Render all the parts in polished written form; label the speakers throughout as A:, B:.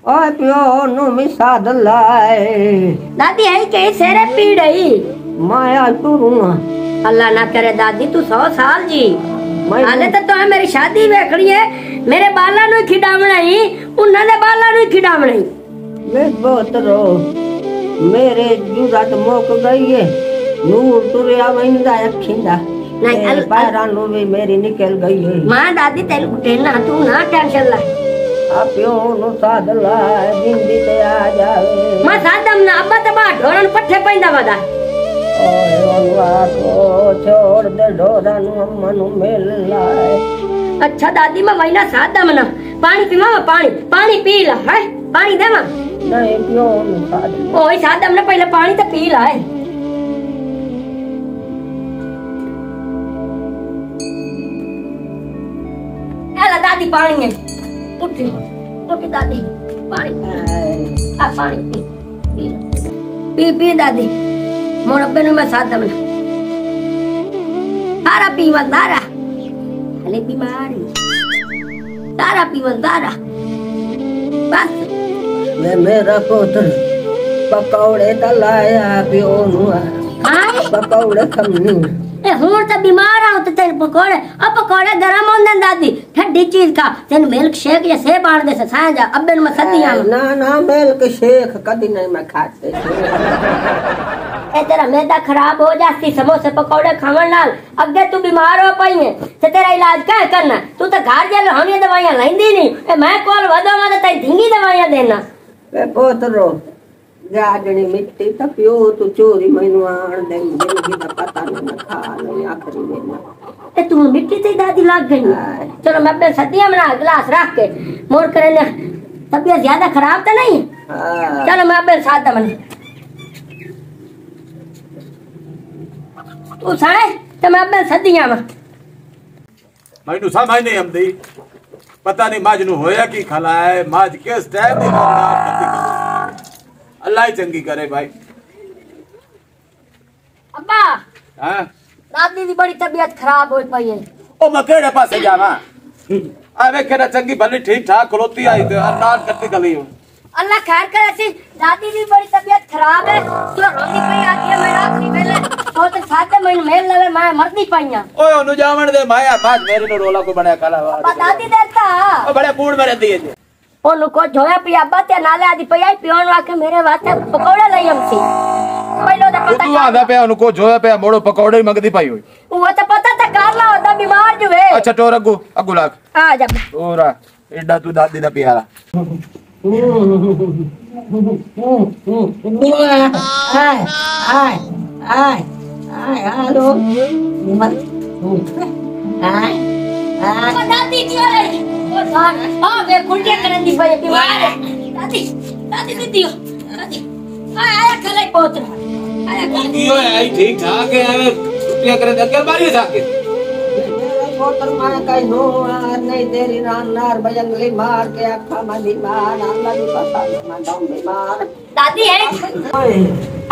A: ओए पियो नु मिसाद लाए
B: दादी है के सेरे पीड़ है
A: माया तुरू
B: अल्लाह ना करे दादी तू 100 साल जी हाले तो मेरी शादी वेखड़ी है मेरे बाला नु खिडावना ही उन्हां दे बाला नु खिडावना ही
A: वे बहुत रो मेरे जुरात मोक गई है नूर तुरिया वंदा अखिंदा नहीं पैरां नु भी मेरी निकल गई है
B: मां दादी तेन टेना तू ना टेंशन ला
A: आ पियो नु साद ला जिंदी ते आ जावे
B: मां सादम ना अब्बा ते बा ढोरन पठे पैंदा वदा
A: ओए ओलवा को छोड़ दे ढोरन अम्मा नु मिल लाए
B: अच्छा दादी मैं वहीना सादम ना पानी पीवा पानी पानी पी ला है पानी देवा
A: नहीं पियो नु साद
B: ओए सादम ना पहले पानी तो पी ला है एला दादी पानी है उठ उठ दादी पानी आ पानी पी पी दादी मोर अब्बे नु मैं सादम ना सारा पीवा सारा हले बीमारी सारा पीवा सारा बस
A: मैं मेरा पुत्र पकौड़े तलाया पियो नु
B: हाय
A: पकौड़े खमनी
B: ए हुन तो बीमार आ तो तेरे पकौड़े अब पकौड़े गरम होंदे दादी ठंडी चीज खा तेन मिल्क शेक या सेब आण दे सां जा अब्बे नु मैं सदियां
A: ना ना मिल्क शेक कदी नहीं मैं खाते
B: ए तेरा मैदा खराब हो जाती समोसे पकौड़े खावन नाल अगे तू बीमार हो पई है ते तेरा इलाज क्या करना तू तो घर जा हमें दवाइयां लैंदी नहीं ए मैं कोल वदो मैं ते ढिंगी दवाइयां देना
A: ए पोतरो गाजनी मिट्टी तो पियो तू चोरी मैनू आण दे जिंदगी दा पता नहीं खा ले आखरी में
B: ए तू मिट्टी ते दादी लग गई चलो मैं अपने सदियां बना गिलास रख के मोर करे तबीयत ज्यादा खराब तो नहीं चलो मैं अपने साथ बन तू साए तो मैं अपने सदियां में
C: मैनू समझ नहीं आंदी पता नहीं माज नु होया की खलाए माज किस टाइम दी अल्लाह ही चंगी करे भाई
B: अब्बा
C: हां
B: दादी दी बड़ी तबीयत खराब हो पई है
C: ओ मैं केड़े पासे जावा आवे केड़ा चंगी भली ठीक ठाक खलोती आई ते नाल कट्टी गली
B: अल्लाह खैर करे सी दादी दी बड़ी तबीयत खराब है तो रोटी पई आती है मैं आखरी वेले तो ते साथे मैं मेल ले मैं मरदी पईया
C: ओए ओनु जावण दे माया बाज मेरे नो रोला को बड़ा काला
B: अब्बा दादी देता
C: ओ बड़े कूड़ में रहती है
B: ओनु को जोया पिया अब्बा ते नाले आदी पई आई पियोन वाके मेरे वास्ते पकोड़े लई हमसी पहलो तो पता
C: तू आदा पे ओनु को जोया पे मोड़ो पकोड़े मंगदी पई होई
B: वो तो पता था कारला होता बीमार जो है
C: अच्छा टोर अगू लाग
B: आ जा
C: ओरा एडा तू दादी दा प्यारा
A: हाय हाय हाय हाय हेलो हाय हाय
B: दादी की है ओ साथ हां वे कुंडिया करन दी पई बीमार है दादी दादी दीदी दादी हाय आया खले पहुंच आया
C: की होए आई ठीक ठाक है आवे छुट्टियां करे अगर बारी जाके
A: मोटर मां का नो नहीं तेरी नार बजंगली मार के अखा मदी मार अल्लाह की पता मैं दम बीमार
B: दादी है ओए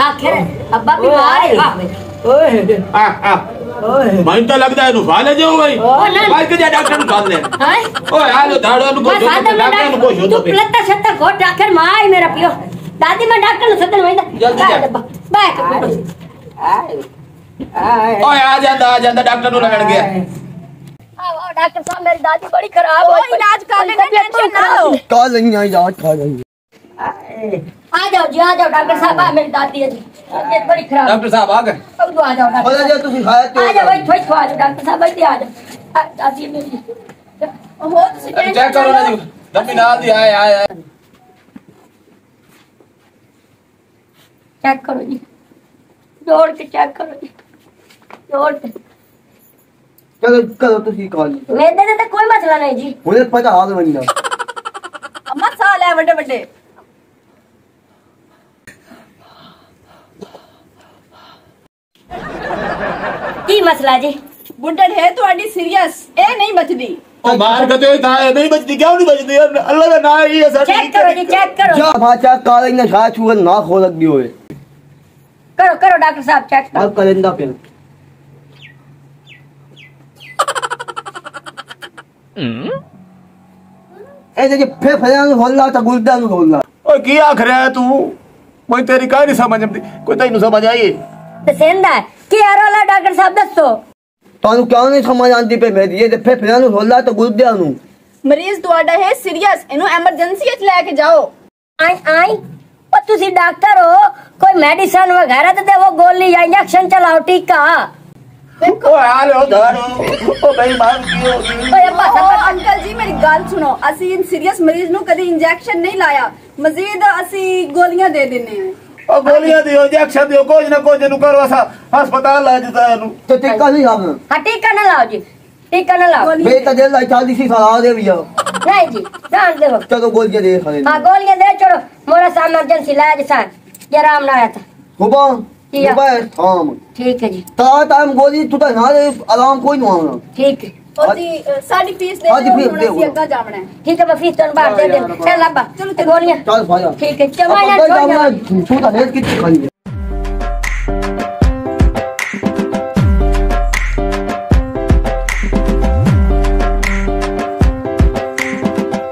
B: आखिर अब्बा बीमार है
A: ओए
C: आ मैं तो लगता है नुफाले जो भाई भाई के डॉक्टर नु काल ले
B: हाय
C: ओए आलो धाड़ो नु को डॉक्टर नु को जो
B: तू प्लत्ता छत्ता को डॉक्टर माई मेरा पियो दादी मैं डॉक्टर नु सदन वंदा
C: जल्दी
B: बैक
A: आए आए
C: ओए आ जांदा डॉक्टर नु लगन गया
B: आओ डॉक्टर साहब मेरी दादी बड़ी खराब हो इलाज कर लेंगे टेंशन ना लो
A: कल नहीं आई इलाज कर लेंगे
B: आ जाओ डॉक्टर साहब आ मेरी दादी है तबीयत बड़ी खराब
C: डॉक्टर साहब आ गए
B: अब आ जाओ डॉक्टर
A: बोला जो तुम खाया तो
B: आ जाओ भाई थोड़ी खा जाओ डॉक्टर साहब बैठिए आ जाओ दादी मेरी हो
C: चेक करो ना जी दमी ना दी आए
B: चेक करो जी जोड़ के चेक करो जी जोड़ के
A: करो तुसी कॉल
B: मेरे ते कोई मसला नहीं जी
A: मुझे पता हाल बंदा
B: अम्मा साल है बड़े बड़े की मसला जी
D: बुढ़न है ਤੁਹਾਡੀ सीरियस ए नहीं बचदी
C: ओ मार के तो था नहीं बचती क्यों नहीं बचती अल्लाह का ना ही है सर
B: चेक करो जी चेक करो
A: जा भाचा काले ना खा छुआ ना खो लग गई होए
B: करो डॉक्टर साहब चेक करो
A: अब करेंदा पे
E: ए जे फेफड़े नु होला त गुर्दा नु होला।
C: ओ की आख रहा है तू? मैं तेरी काई नहीं समझ आती, कोई तैनू समझ आई?
B: ते सेंदा की आरोला डॉक्टर साहब दसो
E: तानू क्यों नहीं समझ आती पे मेरी ये फेफड़े नु होला त गुर्दा नु।
D: मरीज ਤੁਹਾਡਾ है सीरियस, इनु एमरजेंसी च लेके जाओ।
B: आई आई ओ तुसी डॉक्टर हो, कोई मेडिसिन वगैरह तो दे, वो गोली या इंजेक्शन चलाओ टीका।
C: ओ हाल हो धरो ओ भाई मार की होगी।
B: ओए अब्बा
D: अंकल जी मेरी गल सुनो, ਅਸੀਂ इन सीरियस मरीज नु कदी इंजेक्शन नहीं लाया, मजीद ਅਸੀਂ गोलियां दे देने हैं।
C: ओ गोलियां दियो, इंजेक्शन दियो, कुछ ना कुछ नु करो, असा अस्पताल ला जता नु।
E: तो टीका नहीं लाना।
B: हां टीका ना लाओ जी, टीका ना लाओ।
E: बे त दे ला 40 सी सलाह दे भैया।
B: नहीं जी जान दे।
E: चलो गोलियां दे खाने।
B: हां गोलियां दे छोड़ो, मोरा सामने इमरजेंसी लाया जी सान, ये आराम ना आया था।
E: हुबा
B: किया।
E: हुबा थाम।
B: ठीक है जी।
E: ता टाइम गोली तू तो ना आराम कोई नहीं आना।
B: ठीक है।
D: और जी साडी फीस दे
E: आधी
D: दो,
E: फीस
D: हुन
E: दे
D: ਅਸੀਂ
E: दो।
D: ਅੱਗਾ ਜਾਵਣਾ है।
B: ठीक है मैं फीस तो बाहर दे दे। चल अब्बा
D: चलो,
B: चलो गोलियां।
E: चल भाया।
B: ठीक है चलो ना
E: अब
B: छोड़ जा।
E: तू तो हेल्थ किट खानी।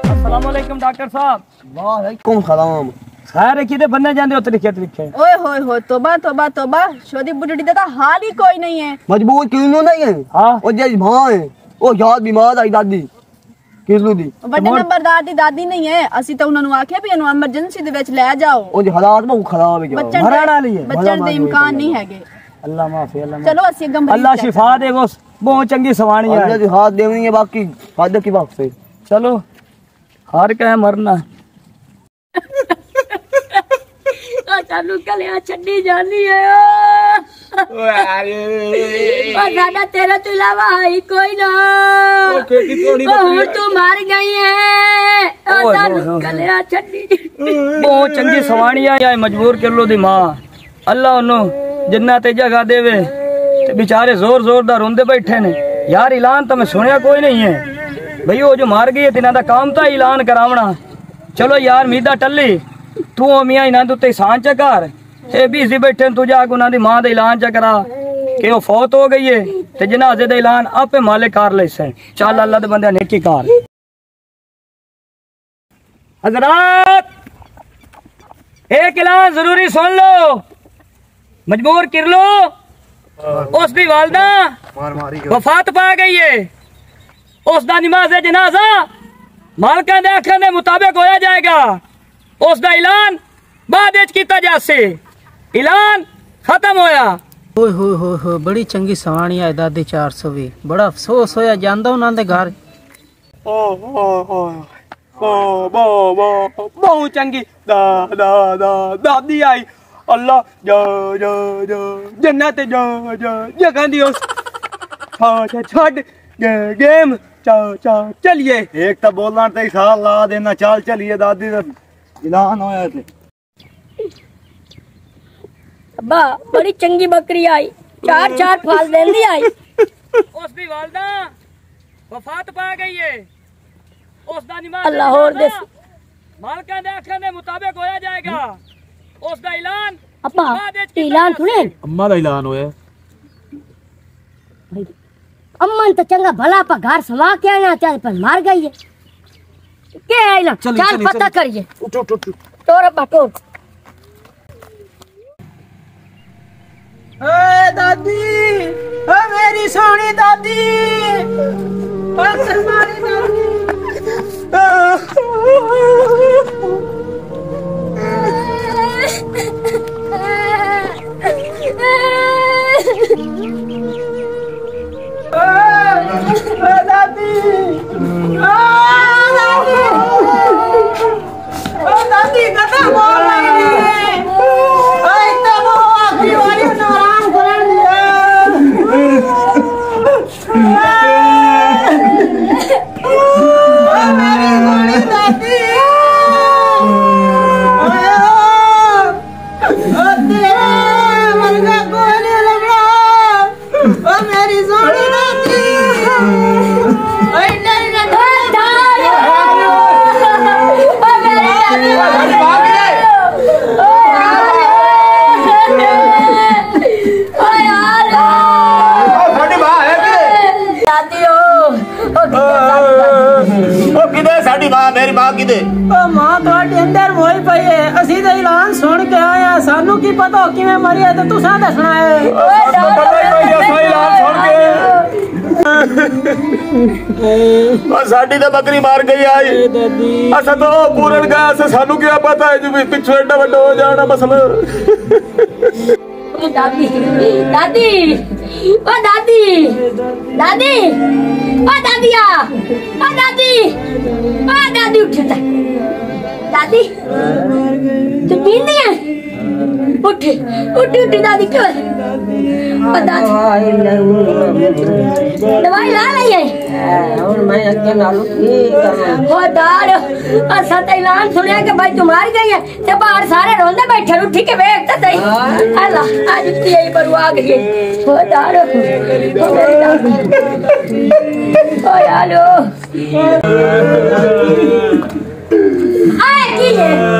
F: अस्सलामुअलैकुम डॉक्टर साहब।
E: वालेकुम सलाम।
F: सारे किते बनने जांदे हो तरीके तरीके।
D: ओए होए होए तौबा तौबा तौबा, शोदी बुढ़ी दा तो हाल ही कोई नहीं है।
E: मजबूर क्यों नहीं है?
F: हाँ
E: ओ जे मां है ओ याद बीमार आई दादी किसलू दी
D: ਵੱਡੇ ਨੰਬਰਦਾਰ ਦੀ ਦਾਦੀ ਨਹੀਂ ਹੈ, ਅਸੀਂ ਤਾਂ ਉਹਨਾਂ ਨੂੰ ਆਖਿਆ ਵੀ ਇਹਨੂੰ ਐਮਰਜੈਂਸੀ ਦੇ ਵਿੱਚ ਲੈ ਜਾਓ।
E: ओ जे हालात बहुत खराब है।
F: मरण वाली है।
D: बच्चन दे इम्कान नहीं हैगे।
F: अल्लाह माफी अल्लाह माफी।
D: चलो ਅਸੀਂ ਅੱਗਾ
F: अल्लाह शिफा दे, वो बहुत चंगी सवानी
E: अल्लाह
F: है।
E: जी हाथ देवनी है, बाकी हाथ की बात से
F: चलो हार के है मरना।
B: सानू कलिया छड्डी जानी है ओ साडा तेरे तो इलावा ही कोई ना। ओ तू मार गई है ओ सानू कलिया छड्डी।
F: बहुत चंगी सवानी है, मजबूर कर लो दी मां। अल्लाह उन्नो जन्नत जगह देवे। ते बेचारे जोर जोर दा रोंदे बैठे ने यार। ऐलान तो मैं सुनिया कोई नहीं है भाई, वो जो मार गई है तिना दा काम था ऐलान करावना। चलो यार मीदा टल्ली तू मियाँ इन्हां दे उत्ते एहसान च कर। ए बिजी बैठे तू जाके उन्हां दी मां दा ऐलान च करा कि वो फौत हो गई है, ते जनाजे दा ऐलान आपे मालिक कर ले से। चल अल्लाह दे बंदे नेकी कर। हजरात एक ऐलान जरूरी सुन लो, मजबूर कर लो। उसकी वालदा वफात पा गई है, उसका नमाज जनाजा मालका दे आखने दे मुताबिक होया जाएगा। उसका ऐलान बाद विच कीता जासे। ऐलान खत्म होया।
G: ओए होए होए होए बड़ी चंगी सवाणी है दादी 400 भी। बड़ा अफसोस होया जांदा उन्हां दे घर।
F: ओ ओ ओ ओ बो बो बहुत चंगी दा दा दा दादी आई। अल्लाह जा जा जा जन्नत जा जा जगह दी उस हाँ छोड़ गेम चल चल चलिए।
C: एक तो बोलना ते साल ला देना। चल चलिए दादी दा ऐलान होया थे।
B: अब्बा बड़ी चंगी बकरी आई, 4 फाल देंदी आई।
F: उसकी वालदा वफात पा गई है, उसका नमाज
B: अल्लाह और दे
F: मालका दे आखने दे मुताबिक होया जाएगा। उसका ऐलान
B: अब्बा ऐलान सुने।
C: अम्मा दा ऐलान होया।
B: अम्मन तो चंगा भला पर घर समा के आना चाहे पर मार गई है। क्या ऐलान? चल पता करिए।
C: उठ उठ उठ।
B: तोर अब्बा तोर।
G: ए दादी, ओ मेरी सोनी दादी, ओ सरमानी दादी। दादी कथा बोल रही है। तो वो आखिरी वाली तो आराम कर दिया। टाइम होई पई है असि ते ऐलान सुन के आया सानू की पता किवें मरी है ते तुसा दसना है
C: साडी तो बकरी मार गई आई असा तो पूरन गया से सानू क्या पता है जो पिछू एडा बड़ा हो जाना मसला
B: दादी दादी ओ दादी दादी ओ दादिया ओ दादी उठ जा दादी तू पींदी है उठ उठ उठ दादी क्यों ओ दादी दवाई ला ली है
A: और मैं अगे नालू ठीक है
B: ओ दाड़ असा ते ऐलान सुनिया कि भाई तू मार गई है ते बाहर सारे रोंदे बैठे उठ के वेख ते सही अल्ला आज की यही पर आ गई ओ दाड़ ओ मेरी दादी ओ यारो आए की है